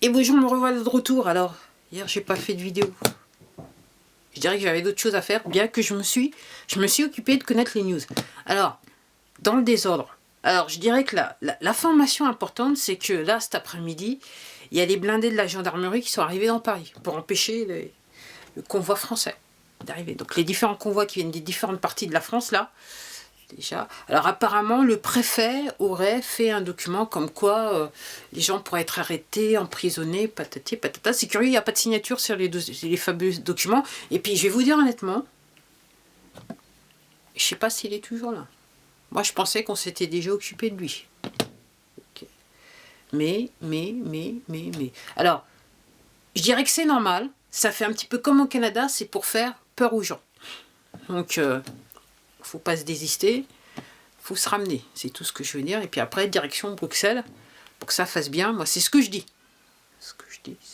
Et bonjour, me revoilà de retour. Alors, hier, j'ai pas fait de vidéo. Je dirais que j'avais d'autres choses à faire, bien que je me suis occupée de connaître les news. Alors, dans le désordre. Alors, je dirais que l'information importante, c'est que là, cet après-midi, il y a les blindés de la gendarmerie qui sont arrivés dans Paris pour empêcher le convoi français d'arriver. Donc, les différents convois qui viennent des différentes parties de la France, là, déjà. Alors apparemment, le préfet aurait fait un document comme quoi les gens pourraient être arrêtés, emprisonnés, patati patata. C'est curieux, il n'y a pas de signature sur les fameux documents. Et puis je vais vous dire honnêtement, je ne sais pas s'il est toujours là. Moi je pensais qu'on s'était déjà occupé de lui. Okay. Mais. Alors, je dirais que c'est normal. Ça fait un petit peu comme au Canada, c'est pour faire peur aux gens. Donc, faut pas se désister, faut se ramener, c'est tout ce que je veux dire. Et puis après, direction Bruxelles, pour que ça fasse bien. Moi, c'est ce que je dis. C'est ce que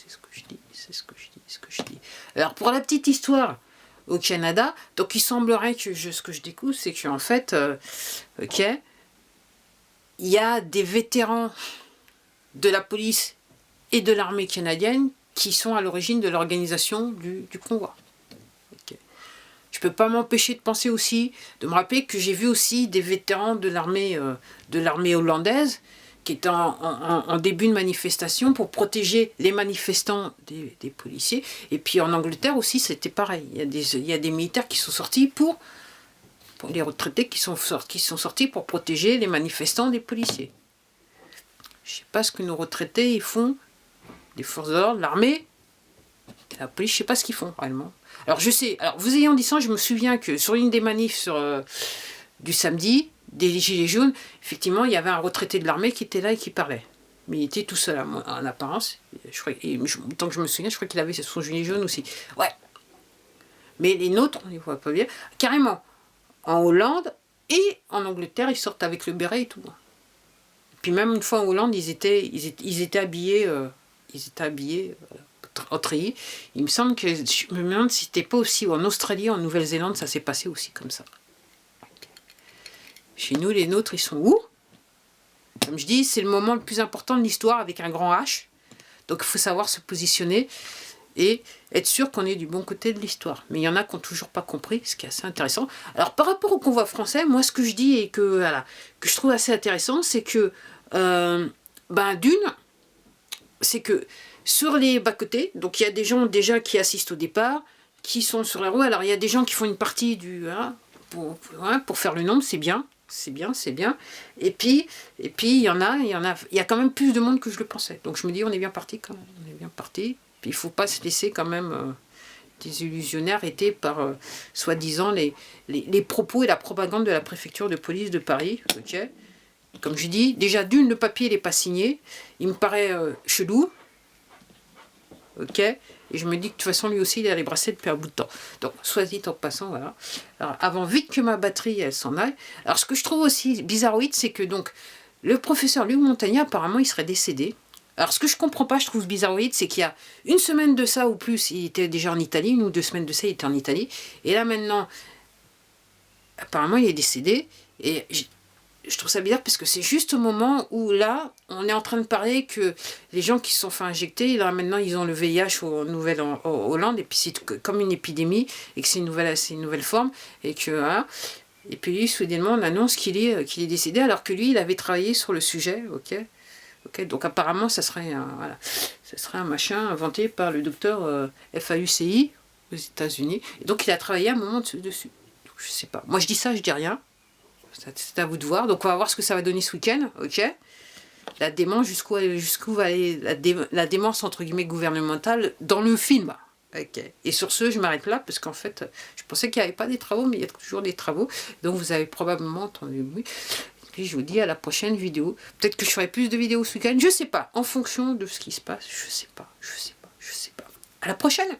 je dis. Alors, pour la petite histoire, au Canada, donc il semblerait que ce que je découvre, c'est qu'en fait, ok, il y a des vétérans de la police et de l'armée canadienne qui sont à l'origine de l'organisation du convoi. Je peux pas m'empêcher de penser aussi, de me rappeler que j'ai vu aussi des vétérans de l'armée hollandaise qui étaient en début de manifestation pour protéger les manifestants des policiers. Et puis en Angleterre aussi, c'était pareil. Il y a des militaires qui sont sortis pour les retraités qui sont sortis pour protéger les manifestants des policiers. Je sais pas ce que nos retraités ils font, les forces de l'ordre, l'armée, la police, je sais pas ce qu'ils font réellement. Alors je sais, alors vous ayant dit ça, je me souviens que sur une des manifs du samedi, des Gilets jaunes, effectivement, il y avait un retraité de l'armée qui était là et qui parlait. Mais il était tout seul en apparence. Tant que je me souviens, je crois qu'il avait son gilet jaune aussi. Ouais. Mais les nôtres, on les voit pas bien. Carrément, en Hollande et en Angleterre, ils sortent avec le béret et tout. Puis même une fois en Hollande, ils étaient habillés. En treillis. Il me semble que je me demande si c'était pas aussi en Australie, en Nouvelle-Zélande, ça s'est passé aussi comme ça. Chez nous, les nôtres, ils sont où? Comme je dis, c'est le moment le plus important de l'histoire avec un grand H. Donc il faut savoir se positionner et être sûr qu'on est du bon côté de l'histoire. Mais il y en a qui n'ont toujours pas compris, ce qui est assez intéressant. Alors par rapport au convoi français, moi ce que je dis et que je trouve assez intéressant, c'est que c'est que sur les bas-côtés, donc il y a des gens déjà qui assistent au départ, qui sont sur la roue. Alors il y a des gens qui font une partie pour faire le nombre, c'est bien. Et puis il y a quand même plus de monde que je le pensais. Donc je me dis on est bien parti quand même, on est bien parti. Puis il faut pas se laisser quand même désillusionner, arrêter par soi-disant les propos et la propagande de la préfecture de police de Paris. Ok. Comme je dis, déjà d'une, le papier n'est pas signé, il me paraît chelou. Ok, et je me dis que de toute façon lui aussi il a les bracelets depuis un bout de temps. Donc soit dit en passant, voilà. Alors avant vite que ma batterie elle s'en aille. Alors ce que je trouve aussi bizarroïde, c'est que donc le professeur Luc Montagnier apparemment il serait décédé. Alors ce que je comprends pas, je trouve bizarroïde, c'est qu'il y a une semaine de ça ou plus, il était déjà en Italie, 1 ou 2 semaines de ça il était en Italie, et là maintenant apparemment il est décédé, et je trouve ça bizarre parce que c'est juste au moment où là, on est en train de parler que les gens qui se sont fait injecter, là maintenant ils ont le VIH en Nouvelle-Hollande, et puis c'est comme une épidémie, et que c'est une nouvelle forme, et que voilà. Et puis lui, soudainement, on annonce qu'il est décédé, alors que lui, il avait travaillé sur le sujet, ok. Donc apparemment, ça serait un machin inventé par le docteur FAUCI aux États-Unis. Et donc il a travaillé un moment dessus. Donc, je sais pas. Moi je dis ça, je dis rien. C'est à vous de voir. Donc on va voir ce que ça va donner ce week-end, ok. La démence, jusqu'où va aller la démence entre guillemets gouvernementale dans le film. Ok. Et sur ce, je m'arrête là parce qu'en fait, je pensais qu'il n'y avait pas des travaux, mais il y a toujours des travaux. Donc vous avez probablement entendu le bruit. Et puis je vous dis à la prochaine vidéo. Peut-être que je ferai plus de vidéos ce week-end, je sais pas. En fonction de ce qui se passe, je sais pas. À la prochaine.